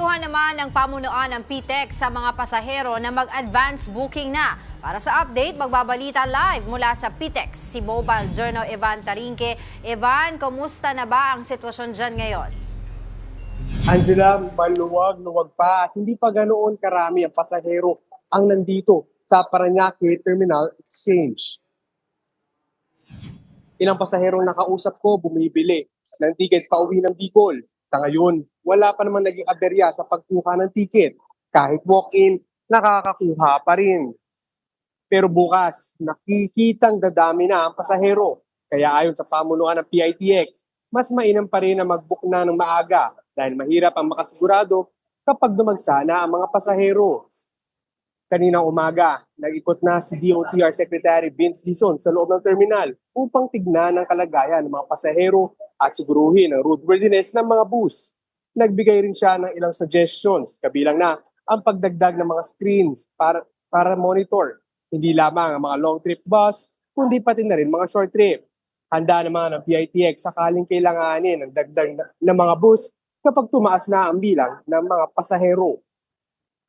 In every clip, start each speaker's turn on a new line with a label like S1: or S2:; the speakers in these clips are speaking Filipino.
S1: Pinayuhan naman ng pamunuan ng PTEX sa mga pasahero na mag-advance booking na. Para sa update, magbabalita live mula sa PTEX si Mobile Journal Evan Tarinque. Evan, kumusta na ba ang sitwasyon dyan ngayon?
S2: Angela, maluwag-luwag pa at hindi pa ganoon karami ang pasahero ang nandito sa Parañaque Terminal Exchange. Ilang pasaherong nakausap ko bumibili ng ticket pauwi ng Bicol. Sa ngayon, wala pa naman naging aberya sa pagkuha ng ticket. Kahit walk-in, nakakakuha pa rin. Pero bukas, nakikitang dadami na ang pasahero. Kaya ayon sa pamunuan ng PITX, mas mainam pa rin na mag-book na ng maaga dahil mahirap ang makasigurado kapag dumagsa na ang mga pasahero. Kaninang umaga, nag-ikot na si DOTR Secretary Vince Dizon sa loob ng terminal upang tignan ang kalagayan ng mga pasahero at siguruhin ang roadworthiness ng mga bus. Nagbigay rin siya ng ilang suggestions, kabilang na ang pagdagdag ng mga screens para monitor hindi lamang ang mga long trip bus, kundi pati na rin mga short trip. Handa naman ang PITX sakaling kailanganin ng dagdag ng mga bus kapag tumaas na ang bilang ng mga pasahero.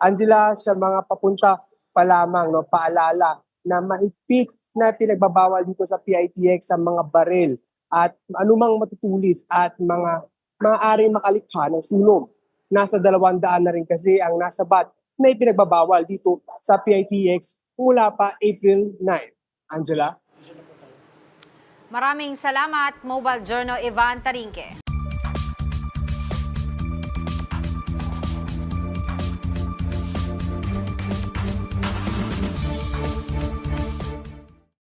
S2: Angela, sa mga papunta pa lamang, paalala na mahigpit na pinagbabawal dito sa PITX sa mga baril at anumang matutulis at mga maaaring makalikha ng sunog. Nasa 200 na rin kasi ang nasabat na ipinagbabawal dito sa PITX mula pa April 9. Angela?
S1: Maraming salamat, Mobile Journal Evan Tarinque.